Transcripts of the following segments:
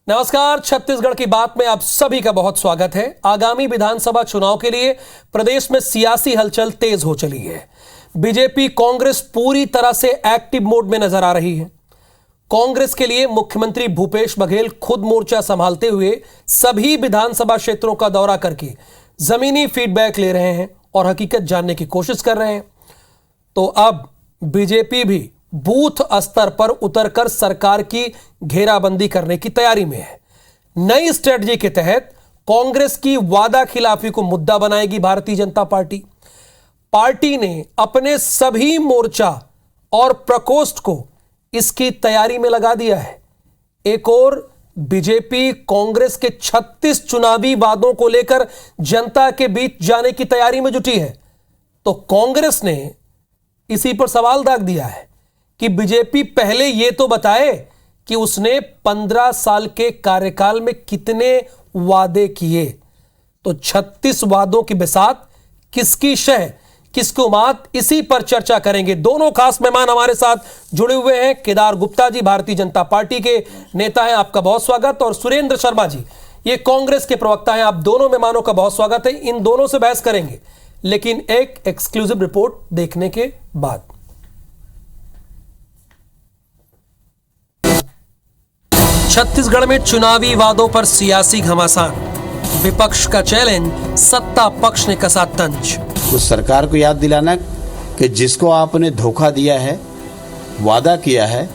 नमस्कार, छत्तीसगढ़ की बात में आप सभी का बहुत स्वागत है। आगामी विधानसभा चुनाव के लिए प्रदेश में सियासी हलचल तेज हो चली है। बीजेपी कांग्रेस पूरी तरह से एक्टिव मोड में नजर आ रही है। कांग्रेस के लिए मुख्यमंत्री भूपेश बघेल खुद मोर्चा संभालते हुए सभी विधानसभा क्षेत्रों का दौरा करके जमीनी फीडबैक ले रहे हैं और हकीकत जानने की कोशिश कर रहे हैं। तो अब बीजेपी भी बूथ स्तर पर उतरकर सरकार की घेराबंदी करने की तैयारी में है। नई स्ट्रेटजी के तहत कांग्रेस की वादा खिलाफी को मुद्दा बनाएगी भारतीय जनता पार्टी। पार्टी ने अपने सभी मोर्चा और प्रकोष्ठ को इसकी तैयारी में लगा दिया है। एक और बीजेपी कांग्रेस के 36 चुनावी वादों को लेकर जनता के बीच जाने की तैयारी में जुटी है। तो कांग्रेस ने इसी पर सवाल दाग दिया है कि बीजेपी पहले यह तो बताए कि उसने 15 साल के कार्यकाल में कितने वादे किए। तो 36 वादों की बिसात किसकी शह, किसको मात, इसी पर चर्चा करेंगे। दोनों खास मेहमान हमारे साथ जुड़े हुए हैं। केदार गुप्ता जी भारतीय जनता पार्टी के नेता हैं, आपका बहुत स्वागत। और सुरेंद्र शर्मा जी ये कांग्रेस के प्रवक्ता हैं। आप दोनों मेहमानों का बहुत स्वागत है। इन दोनों से बहस करेंगे, लेकिन एक एक्सक्लूसिव रिपोर्ट देखने के बाद। छत्तीसगढ़ में चुनावी वादों पर सियासी घमासान, विपक्ष का चैलेंज, सत्ता पक्ष ने कसा तंज। उस सरकार को याद दिलाना कि जिसको आपने धोखा दिया है, वादा किया है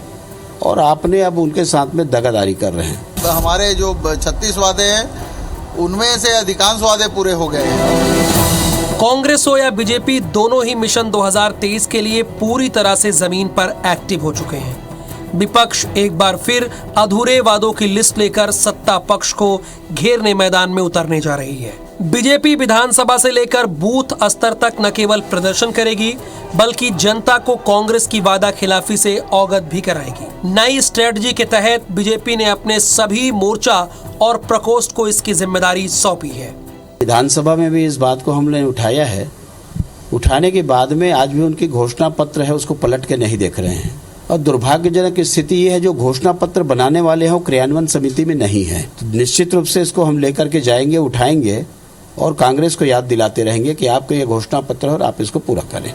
और आपने अब उनके साथ में दगादारी कर रहे हैं। तो हमारे जो 36 वादे हैं उनमें से अधिकांश वादे पूरे हो गए हैं। कांग्रेस हो या बीजेपी, दोनों ही मिशन 2023 के लिए पूरी तरह से जमीन पर एक्टिव हो चुके हैं। विपक्ष एक बार फिर अधूरे वादों की लिस्ट लेकर सत्ता पक्ष को घेरने मैदान में उतरने जा रही है। बीजेपी विधानसभा से लेकर बूथ स्तर तक न केवल प्रदर्शन करेगी, बल्कि जनता को कांग्रेस की वादा खिलाफी से अवगत भी कराएगी। नई स्ट्रेटजी के तहत बीजेपी ने अपने सभी मोर्चा और प्रकोष्ठ को इसकी जिम्मेदारी सौंपी है। विधानसभा में भी इस बात को हमने उठाया है। उठाने के बाद में आज भी उनकी घोषणा पत्र है, उसको पलट के नहीं देख रहे हैं। और दुर्भाग्यजनक स्थिति ये है, जो घोषणा पत्र बनाने वाले हैं वो क्रियान्वयन समिति में नहीं है। तो निश्चित रूप से इसको हम लेकर के जाएंगे, उठाएंगे और कांग्रेस को याद दिलाते रहेंगे कि आपका ये घोषणा पत्र है और आप इसको पूरा करें।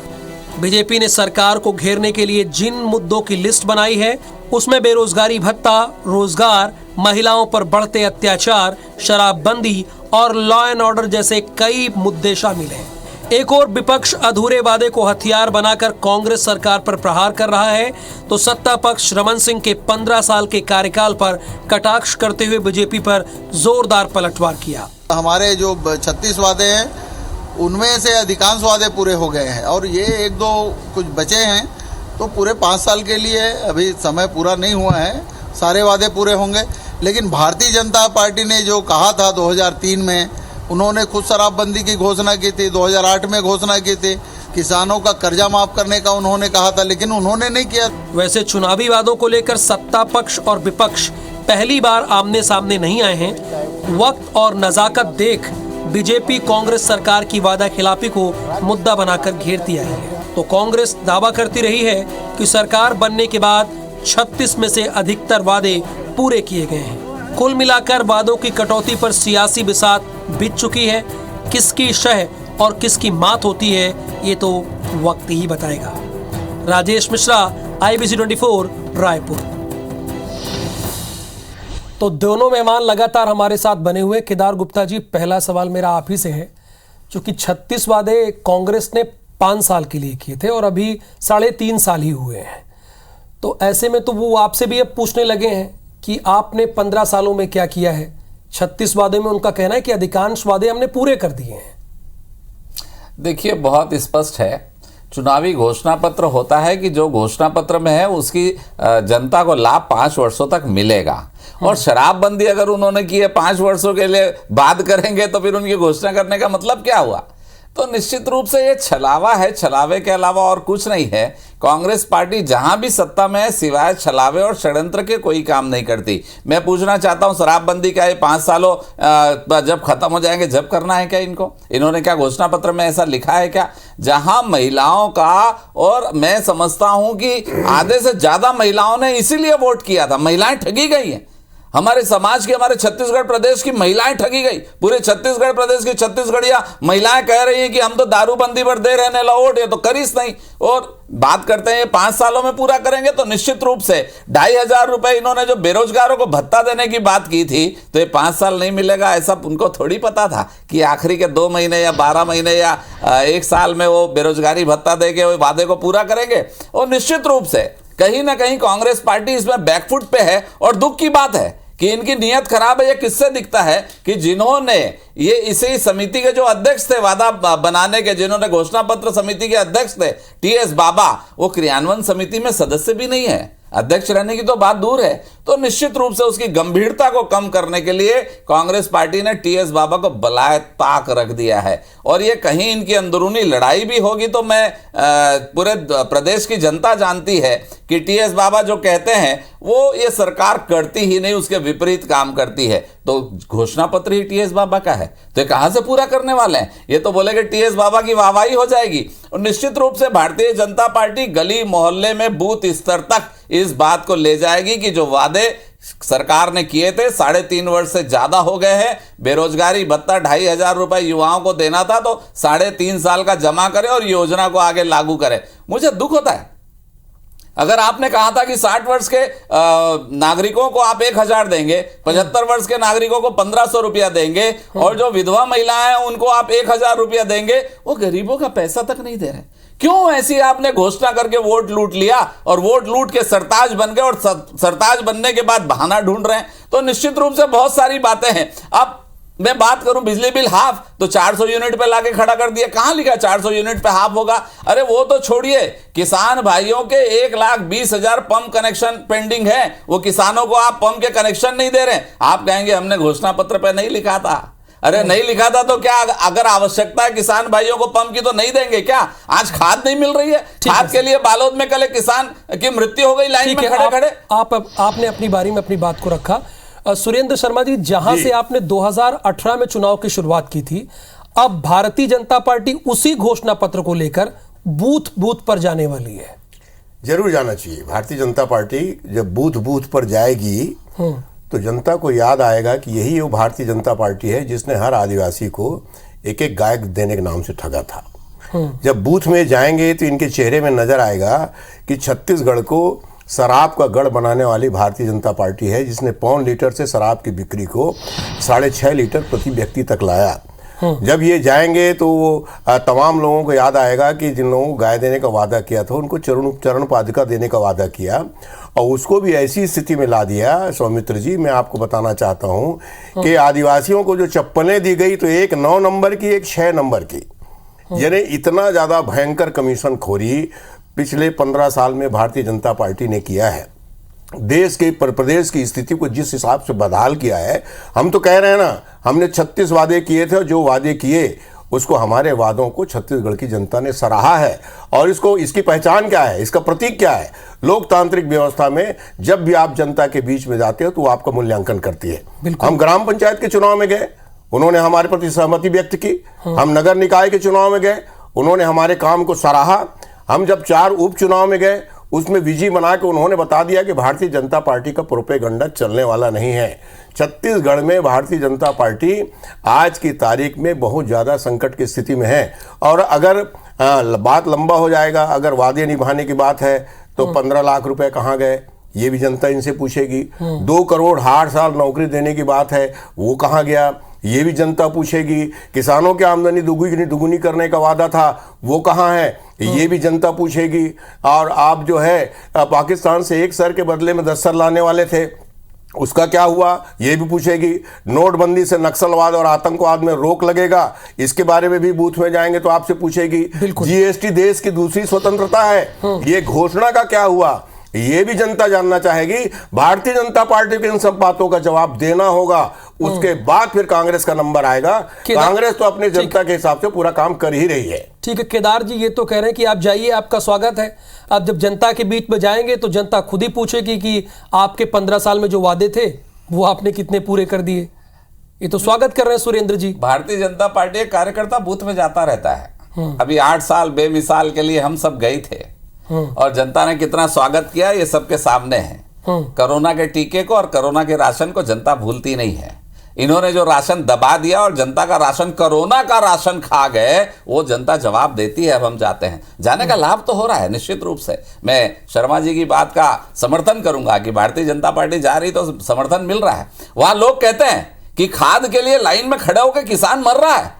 बीजेपी ने सरकार को घेरने के लिए जिन मुद्दों की लिस्ट बनाई है उसमें बेरोजगारी भत्ता, रोजगार, महिलाओं पर बढ़ते अत्याचार, शराबबंदी और लॉ एंड ऑर्डर जैसे कई मुद्दे शामिल हैं। एक और विपक्ष अधूरे वादे को हथियार बनाकर कांग्रेस सरकार पर प्रहार कर रहा है, तो सत्ता पक्ष रमन सिंह के 15 साल के कार्यकाल पर कटाक्ष करते हुए बीजेपी पर जोरदार पलटवार किया। हमारे जो 36 वादे हैं उनमें से अधिकांश वादे पूरे हो गए हैं और ये एक दो कुछ बचे हैं, तो पूरे 5 साल के लिए अभी समय पूरा नहीं हुआ है, सारे वादे पूरे होंगे। लेकिन भारतीय जनता पार्टी ने जो कहा था 2003 में, उन्होंने खुद शराबबंदी की घोषणा की थी, 2008 में घोषणा की थी, किसानों का कर्जा माफ करने का उन्होंने कहा था, लेकिन उन्होंने नहीं किया। वैसे चुनावी वादों को लेकर सत्ता पक्ष और विपक्ष पहली बार आमने सामने नहीं आए हैं। वक्त और नजाकत देख बीजेपी कांग्रेस सरकार की वादा खिलाफी को मुद्दा बनाकर घेरती आई है। तो कांग्रेस दावा करती रही है कि सरकार बनने के बाद 36 में से अधिकतर वादे पूरे किए गए हैं। कुल मिलाकर वादों की कटौती पर सियासी बिसात बीत चुकी है। किसकी शह और किसकी मात होती है ये तो वक्त ही बताएगा। राजेश मिश्रा, IBC 24, रायपुर। तो दोनों मेहमान लगातार हमारे साथ बने हुए। केदार गुप्ता जी, पहला सवाल मेरा आप ही से है। चूंकि 36 वादे कांग्रेस ने 5 साल के लिए किए थे और अभी 3.5 साल ही हुए हैं, तो ऐसे में तो वो आपसे भी अब पूछने लगे हैं कि आपने 15 सालों में क्या किया है। 36 वादे में उनका कहना है कि अधिकांश वादे हमने पूरे कर दिए हैं। देखिए, बहुत स्पष्ट है। चुनावी घोषणा पत्र होता है कि जो घोषणा पत्र में है उसकी जनता को लाभ 5 वर्षों तक मिलेगा। और शराबबंदी अगर उन्होंने की है 5 वर्षों के लिए बात करेंगे तो फिर उनकी घोषणा करने का मतलब क्या हुआ? तो निश्चित रूप से ये छलावा है, छलावे के अलावा और कुछ नहीं है। कांग्रेस पार्टी जहां भी सत्ता में है सिवाय छलावे और षड्यंत्र के कोई काम नहीं करती। मैं पूछना चाहता हूं, शराबबंदी का ये 5 सालों जब खत्म हो जाएंगे जब करना है क्या इनको? इन्होंने क्या घोषणा पत्र में ऐसा लिखा है क्या? जहां महिलाओं का, और मैं समझता हूं कि आधे से ज्यादा महिलाओं ने इसीलिए वोट किया था, महिलाएं ठगी गई हैं। हमारे समाज की, हमारे छत्तीसगढ़ प्रदेश की महिलाएं ठगी गई। पूरे छत्तीसगढ़ प्रदेश की छत्तीसगढ़िया महिलाएं कह रही हैं कि हम तो दारूबंदी पर दे रहे हैं लौट, ये तो करीस नहीं। और बात करते हैं 5 सालों में पूरा करेंगे, तो निश्चित रूप से 2,500 रुपए इन्होंने जो बेरोजगारों को भत्ता देने की बात की थी, तो ये 5 साल नहीं मिलेगा ऐसा उनको थोड़ी पता था कि आखिरी के 2 महीने या 12 महीने या 1 साल में वो बेरोजगारी भत्ता देके वो वादे को पूरा करेंगे। और निश्चित रूप से कहीं ना कहीं कांग्रेस पार्टी इसमें बैकफुट पे है। और दुख की बात है कि इनकी नीयत खराब है। ये किससे दिखता है कि जिन्होंने ये इसी समिति के जो अध्यक्ष थे वादा बनाने के, जिन्होंने घोषणा पत्र समिति के अध्यक्ष थे टीएस बाबा, वो क्रियान्वयन समिति में सदस्य भी नहीं है, अध्यक्ष रहने की तो बात दूर है। तो निश्चित रूप से उसकी गंभीरता को कम करने के लिए कांग्रेस पार्टी ने टीएस बाबा को बलाए ताक रख दिया है। और ये कहीं इनकी अंदरूनी लड़ाई भी होगी तो मैं पूरे प्रदेश की जनता जानती है कि टीएस बाबा जो कहते हैं वो ये सरकार करती ही नहीं, उसके विपरीत काम करती है। तो घोषणा पत्र ही टीएस बाबा का है, तो कहां से पूरा करने वाले हैं? ये तो बोलेंगे टीएस बाबा की वाहवाही हो जाएगी। और निश्चित रूप से भारतीय जनता पार्टी गली मोहल्ले में बूथ स्तर तक इस बात को ले जाएगी कि जो वादे सरकार ने किए थे 3.5 वर्ष से ज्यादा हो गए हैं। बेरोजगारी भत्ता 2,500 रुपए युवाओं को देना था, तो 3.5 साल का जमा करे और योजना को आगे लागू करे। मुझे दुख होता है, अगर आपने कहा था कि 60 वर्ष के नागरिकों को आप 1,000 देंगे, 75 वर्ष के नागरिकों को 1,500 रुपया देंगे, और जो विधवा महिलाएं हैं उनको आप 1,000 रुपया देंगे, वो गरीबों का पैसा तक नहीं दे रहे। क्यों ऐसी आपने घोषणा करके वोट लूट लिया और वोट लूट के सरताज बन गए, और सरताज बनने के बाद बहाना ढूंढ रहे हैं? तो निश्चित रूप से बहुत सारी बातें हैं। अब मैं बात करूं बिजली बिल हाफ, तो 400 यूनिट पे लाके खड़ा कर दिया। कहां लिखा 400 यूनिट पे हाफ होगा? अरे वो तो छोड़िए, किसान भाइयों के 1,20,000 पंप कनेक्शन पेंडिंग है, वो किसानों को आप पंप के कनेक्शन नहीं दे रहे। आप कहेंगे हमने घोषणा पत्र पे नहीं लिखा था। अरे नहीं लिखा था तो क्या, अगर आवश्यकता है किसान भाइयों को पंप की तो नहीं देंगे क्या? आज खाद नहीं मिल रही है, खाद के लिए बालोद में कल एक किसान की मृत्यु हो गई लाइन में खड़े खड़े। आपने अपनी बारी में अपनी बात को रखा। सुरेंद्र शर्मा जी, जहां से आपने 2018 में चुनाव की शुरुआत की थी, अब भारतीय जनता पार्टी उसी घोषणा पत्र को लेकर बूथ बूथ पर जाने वाली है। जरूर जाना चाहिए। भारतीय जनता पार्टी जब बूथ बूथ पर जाएगी तो जनता को याद आएगा कि यही वो भारतीय जनता पार्टी है जिसने हर आदिवासी को एक एक गाय देने के नाम से ठगा था। जब बूथ में जाएंगे तो इनके चेहरे में नजर आएगा कि छत्तीसगढ़ को शराब का गढ़ बनाने वाली भारतीय जनता पार्टी है, जिसने 1.5 लीटर से शराब की बिक्री को 6.5 लीटर प्रति व्यक्ति तक लाया। जब ये जाएंगे तो वो तमाम लोगों को याद आएगा कि जिन लोगों को गाय देने का वादा किया था उनको चरण पादुका देने का वादा किया, और उसको भी ऐसी स्थिति में ला दिया। सौमित्र जी, मैं आपको बताना चाहता हूं कि आदिवासियों को जो चप्पलें दी गई तो एक 9 नंबर की, एक 6 नंबर की, यानी इतना ज्यादा भयंकर कमीशन खोरी पिछले 15 साल में भारतीय जनता पार्टी ने किया है। देश के प्रदेश की स्थिति को जिस हिसाब से बदहाल किया है, हम तो कह रहे हैं ना, हमने 36 वादे किए थे और जो वादे किए उसको, हमारे वादों को छत्तीसगढ़ की जनता ने सराहा है। और इसकी पहचान क्या है, इसका प्रतीक क्या है? लोकतांत्रिक व्यवस्था में जब भी आप जनता के बीच में जाते हो तो वो आपका मूल्यांकन करती है। हम ग्राम पंचायत के चुनाव में गए, उन्होंने हमारे प्रति सहमति व्यक्त की। हम नगर निकाय के चुनाव में गए, उन्होंने हमारे काम को सराहा। हम जब 4 उपचुनाव में गए, उसमें विजय बना के उन्होंने बता दिया कि भारतीय जनता पार्टी का प्रोपेगंडा चलने वाला नहीं है। छत्तीसगढ़ में भारतीय जनता पार्टी आज की तारीख में बहुत ज़्यादा संकट की स्थिति में है। और अगर बात लंबा हो जाएगा, अगर वादे निभाने की बात है तो 15 लाख रुपए कहाँ गए, ये भी जनता इनसे पूछेगी। 2 करोड़ हर साल नौकरी देने की बात है, वो कहाँ गया, ये भी जनता पूछेगी। किसानों की आमदनी दुगुनी करने का वादा था, वो कहाँ है, ये भी जनता पूछेगी। और आप जो है पाकिस्तान से 1 सर के बदले में 10 सर लाने वाले थे, उसका क्या हुआ, ये भी पूछेगी। नोटबंदी से नक्सलवाद और आतंकवाद में रोक लगेगा, इसके बारे में भी बूथ में जाएंगे तो आपसे पूछेगी। जीएसटी देश की दूसरी स्वतंत्रता है, ये घोषणा का क्या हुआ, ये भी जनता जानना चाहेगी। भारतीय जनता पार्टी को इन सब बातों का जवाब देना होगा, उसके बाद फिर कांग्रेस का नंबर आएगा। कांग्रेस तो अपनी जनता के हिसाब से पूरा काम कर ही रही है। ठीक है केदार जी, ये तो कह रहे हैं कि आप जाइए, आपका स्वागत है। आप जब जनता के बीच में जाएंगे तो जनता खुद ही पूछेगी कि आपके 15 साल में जो वादे थे वो आपने कितने पूरे कर दिए। ये तो स्वागत कर रहे हैं सुरेंद्र जी। भारतीय जनता पार्टी एक कार्यकर्ता बूथ में जाता रहता है। अभी 8 साल बेमिसाल के लिए हम सब गए थे और जनता ने कितना स्वागत किया ये सबके सामने है। कोरोना के टीके को और कोरोना के राशन को जनता भूलती नहीं है। इन्होंने जो राशन दबा दिया और जनता का राशन कोरोना का राशन खा गए, वो जनता जवाब देती है। अब हम जाते हैं, जाने का लाभ तो हो रहा है निश्चित रूप से। मैं शर्मा जी की बात का समर्थन करूंगा कि भारतीय जनता पार्टी जा रही तो समर्थन मिल रहा है। वहां लोग कहते हैं कि खाद के लिए लाइन में खड़े होकर किसान मर रहा है।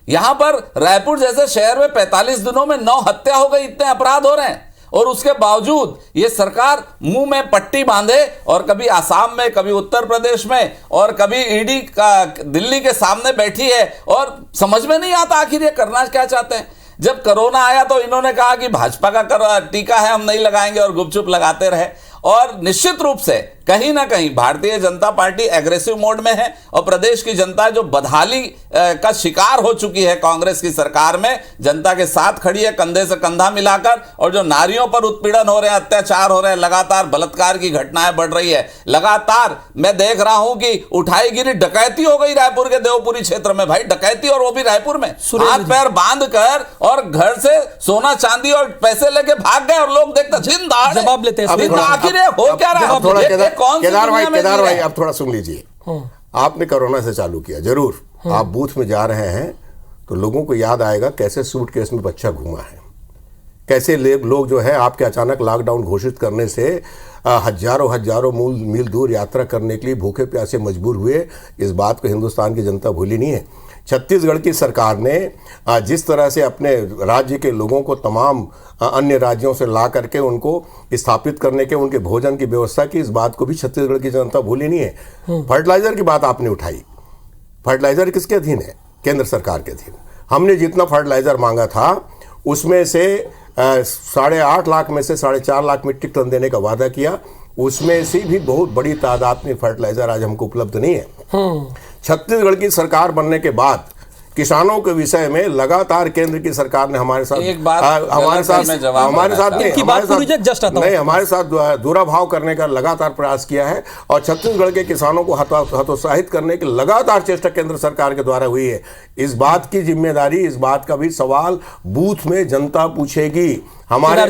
यहां पर रायपुर जैसे शहर में 45 दिनों में 9 हत्या हो गई, इतने अपराध हो रहे हैं, और उसके बावजूद ये सरकार मुंह में पट्टी बांधे और कभी आसाम में, कभी उत्तर प्रदेश में और कभी ईडी का दिल्ली के सामने बैठी है और समझ में नहीं आता आखिर ये करना क्या चाहते हैं। जब कोरोना आया तो इन्होंने कहा कि भाजपा का टीका है, हम नहीं लगाएंगे, और गुपचुप लगाते रहे। और निश्चित रूप से कहीं ना कहीं Bharatiya Janata party aggressive mode में है और प्रदेश की जनता जो बदहाली का शिकार हो चुकी है कांग्रेस की सरकार में, जनता के साथ खड़ी है कंधे से कंधा मिलाकर। और जो नारियों पर उत्पीड़न हो रहे हैं, अत्याचार हो रहे हैं, लगातार बलात्कार की घटनाएं बढ़ रही है, लगातार मैं देख रहा हूं कि उठाईगिरी, डकैती हो गई रायपुर के देवपुरी क्षेत्र में, भाई डकैती, और वो भी रायपुर में, हाथ पैर बांध कर और घर से सोना चांदी और पैसे लेके भाग गए और लोग देखते दिन दहाड़े। जवाब लेते हैं आखिर हो क्या रहा है? थोड़ा केदार भाई है? अब थोड़ा सुन लीजिए। आपने कोरोना से चालू किया, जरूर आप बूथ में जा रहे हैं तो लोगों को याद आएगा कैसे सूटकेस में बच्चा घूमा है, कैसे लोग जो है आपके अचानक लॉकडाउन घोषित करने से हजारों मील दूर यात्रा करने के लिए भूखे प्यासे मजबूर हुए। इस बात को हिंदुस्तान की जनता भूली नहीं है। छत्तीसगढ़ की सरकार ने जिस तरह से अपने राज्य के लोगों को तमाम अन्य राज्यों से ला करके उनको स्थापित करने के, उनके भोजन की व्यवस्था की, इस बात को भी छत्तीसगढ़ की जनता भूली नहीं है। फर्टिलाइजर की बात आपने उठाई, फर्टिलाइजर किसके अधीन है? केंद्र सरकार के अधीन। हमने जितना फर्टिलाइजर मांगा था उसमें से 8.5 लाख में से 4.5 लाख मीट्रिक टन देने का वादा किया, उसमें से भी बहुत बड़ी तादाद में फर्टिलाइजर आज हमको उपलब्ध नहीं है। छत्तीसगढ़ की सरकार बनने के बाद किसानों के विषय में लगातार केंद्र की सरकार ने हमारे साथ दुराभाव करने का लगातार प्रयास किया है और छत्तीसगढ़ के किसानों को हतोत्साहित करने की लगातार चेष्टा केंद्र सरकार के द्वारा हुई है। इस बात की जिम्मेदारी, इस बात का भी सवाल बूथ में जनता पूछेगी। हमारे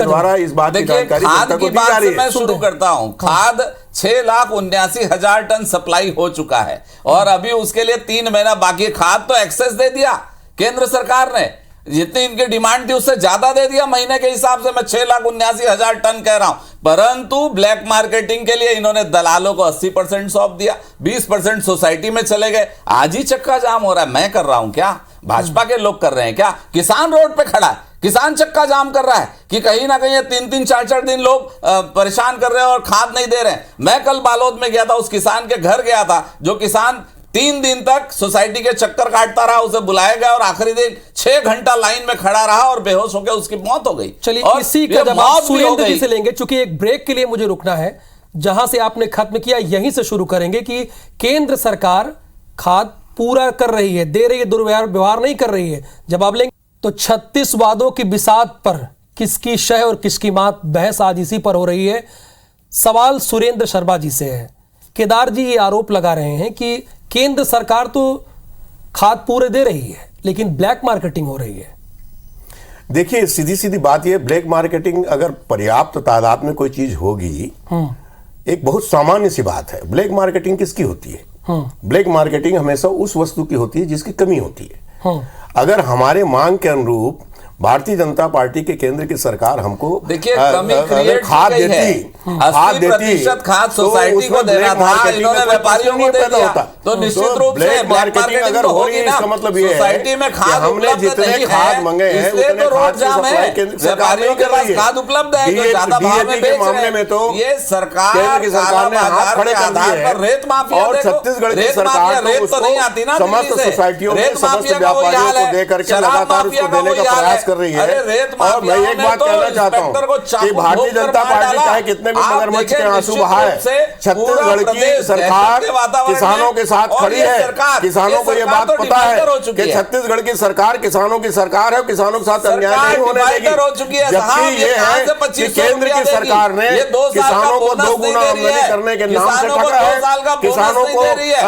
द्वारा इस बात की जानकारी जनता को दी जा रही है। मैं शुरू करता हूं। खाद 6,79,000 टन सप्लाई हो चुका है और अभी उसके लिए 3 महीना बाकी। खाद तो एक्सेस दे दिया केंद्र सरकार ने, जितनी इनकी डिमांड थी उससे ज्यादा दे दिया। महीने के हिसाब से मैं 6,79,000 टन कह रहा हूं, परंतु ब्लैक मार्केटिंग के लिए इन्होंने दलालों को 80% सौंप दिया, 20% सोसाइटी में चले गए। आज ही चक्का जाम हो रहा है। मैं कर रहा हूं क्या? भाजपा के लोग कर रहे हैं क्या? किसान रोड पे खड़ा है, किसान चक्का जाम कर रहा है कि कहीं ना कहीं 3-3, 4-4 दिन लोग परेशान कर रहे हैं और खाद नहीं दे रहे हैं। मैं कल बालोद में गया था, उस किसान के घर गया था, जो किसान 3 दिन तक सोसाइटी के चक्कर काटता रहा। उसे बुलाया गया और आखिरी दिन 6 घंटा लाइन में खड़ा रहा और बेहोश होकर उसकी मौत हो गई। चलिए इसी का जवाब सुरेंद्र जी से लेंगे, चूंकि एक ब्रेक के लिए मुझे रुकना है। जहां से आपने खत्म किया यहीं से शुरू करेंगे कि केंद्र सरकार खाद पूरा कर रही है, दे रही है, दुर्व्यवहार नहीं कर रही है। जवाब लेंगे तो 36 वादों की बिसात पर किसकी शह और किसकी मात, बहस आज इसी पर हो रही है। सवाल सुरेंद्र शर्मा जी से है। केदार जी ये आरोप लगा रहे हैं कि केंद्र सरकार तो खाद पूरे दे रही है लेकिन ब्लैक मार्केटिंग हो रही है। देखिए सीधी सीधी बात यह, ब्लैक मार्केटिंग अगर पर्याप्त तादाद में कोई चीज होगी, एक बहुत सामान्य सी बात है। ब्लैक मार्केटिंग किसकी होती है? ब्लैक मार्केटिंग हमेशा उस वस्तु की होती है जिसकी कमी होती है। अगर हमारे मांग के अनुरूप भारतीय जनता पार्टी के केंद्र की सरकार हमको देखिए खाद देती खाद सोसाइटी को देना था, इन्होंने व्यापारियों को दे दिया, तो निश्चित रूप से मार्केटिंग अगर हो रही है इसका मतलब ये है सोसाइटी में खाद हमने जितने खाद मंगे हैं इसलिए तो रोड जाम है। व्यापारियों के पास खाद उपलब्ध है जो ज्यादा भाव में बेच रहे हैं। तो ये सरकार ने हाथ खड़े कर दिए हैं रेत माफिया, और छत्तीसगढ़ की सरकार रेत तो नहीं आती ना, समस्त सोसाइटियों में समस्त व्यापारियों को दे करके लगातार उसको देने का प्रयास कर रही है। और मैं एक बात कहना चाहता हूं कि भारतीय जनता पार्टी चाहे कितने भी मगरमच्छ के आंसू बहाए, छत्तीसगढ़ की सरकार किसानों के साथ खड़ी है। किसानों को यह बात पता है कि छत्तीसगढ़ की सरकार किसानों की सरकार है, किसानों के साथ अन्याय नहीं होने देगी। जबकि ये है कि केंद्र की सरकार ने किसानों को 2 गुना आमदनी करने के नाम से ठगा है, किसानों को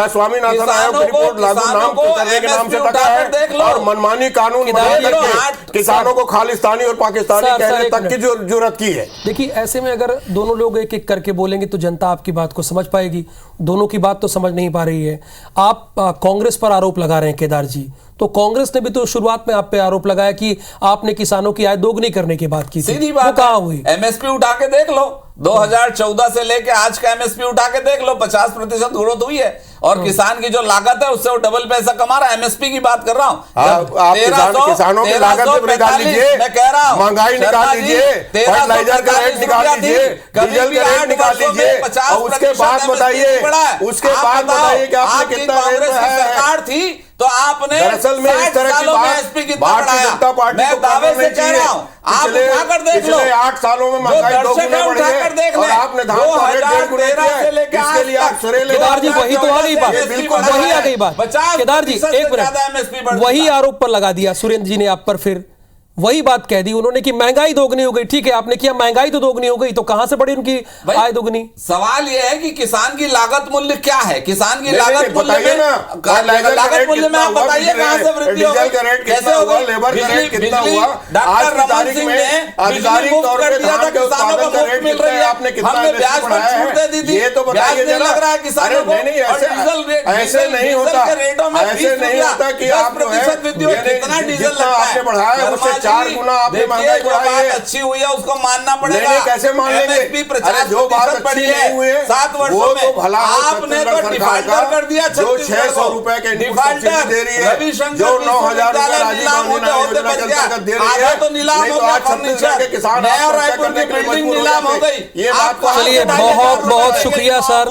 स्वामीनाथन आयोग की रिपोर्ट लागू नाम करने के नाम से ठगा है और मनमानी कानून बना करके किसानों को खालिस्तानी और पाकिस्तानी सर, कहने एक तक की मिनट। जरूरत की है। देखिए, ऐसे में अगर दोनों लोग एक एक करके बोलेंगे तो जनता आपकी बात को समझ पाएगी। दोनों की बात तो समझ नहीं पा रही है। आप कांग्रेस पर आरोप लगा रहे हैं केदार जी, तो कांग्रेस ने भी तो शुरुआत में आप पे आरोप लगाया कि आपने किसानों की आय दोगुनी करने की बात की थी। सीधी वो बात कहाँ हुई? एमएसपी उठा के देख लो, 2014 से लेके आज का एमएसपी उठा के देख लो, 50% ग्रोथ हुई है। और किसान की जो लागत है उससे वो डबल पैसा कमा रहा है। एमएसपी की बात कर रहा हूं। आप किसानों की लागत भी निकाल लीजिए, मैं कह रहा हूं, महंगाई निकाल लीजिए, फर्टिलाइजर का रेट निकाल लीजिए, डीजल का रेट निकाल लीजिए, और उसके बाद बताइए कि आपने कितना रेट सरकार थी तो आपने दरअसल में इस तरह की बात भारतीय जनता पार्टी को दावे से कह रहा हूं। आप उठाकर देख लो, पिछले 8 सालों में महंगाई दोगुनी बढ़ी है और आपने धान का रेट 1.5 गुना किया है। इसके लिए आप सरेले केदार जी, वही तो आ गई बात, वही आ गई बात। केदार जी, एक मिनट, वही आरोप पर लगा दिया सुरेंद्र जी ने आप पर, फिर वही बात कह दी उन्होंने कि महंगाई दोगुनी हो गई। ठीक है, आपने किया, महंगाई तो दोगुनी हो गई, तो कहां से बढ़ी उनकी आय दोगुनी? सवाल यह है कि किसान की लागत मूल्य क्या है? किसान की लागत बताइए ना, लागत मूल्य में आप बताइए कहां से वृद्धि हो गई, कैसे हो गई? लेबर का रेट कितना बिजली, हुआ? डॉक्टर रमन सिंह ने बिजली मुफ्त कर दिया था, किसानों को मुफ्त मिल रही है। आपने कितना हमने ब्याज पर छूट दे दी थी, ये तो ब्याज बताइए नहीं लग रहा है किसानों को। ऐसे नहीं होता, ऐसे नहीं होता कि आप कितना डीजल लगता है, आपने बढ़ाया उससे 4 गुना आपने महंगाई बढ़ाई है। अच्छी हुई है उसको मानना पड़ेगा। नहीं, कैसे मान लेंगे? अरे जो बात अच्छी नहीं हुई है 7 वर्षों वो में तो भला हो आपने तो छत्तीसगढ़ डिफाल्टर कर दिया। जो 600 रुपए के इनपुट सब्सिडी दे रही है, जो 9,000 रुपए राजीव गांधी योजना के अंतर्गत दे रही है, तो नीलाम नहीं हो तो गया। आज छत्तीसगढ़ के किसान रायपुर की बिल्डिंग नीलाम हो गई। ये बात को चलिए, बहुत बहुत शुक्रिया सर।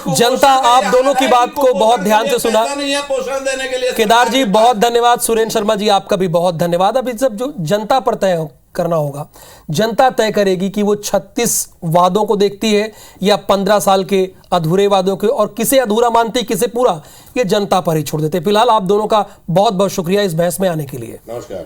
जनता आप दोनों की बात को बहुत ध्यान से सुना। पोषण देने के लिए केदार जी बहुत धन्यवाद, सुरेंद्र शर्मा जी आपका भी बहुत धन्यवाद। अब इस सब जो जनता पर तय करना होगा, जनता तय करेगी कि वो 36 वादों को देखती है या 15 साल के अधूरे वादों के, और किसे अधूरा मानती किसे पूरा, ये जनता पर ही छोड़ देते। फिलहाल आप दोनों का बहुत बहुत शुक्रिया इस बहस में आने के लिए। नमस्कार।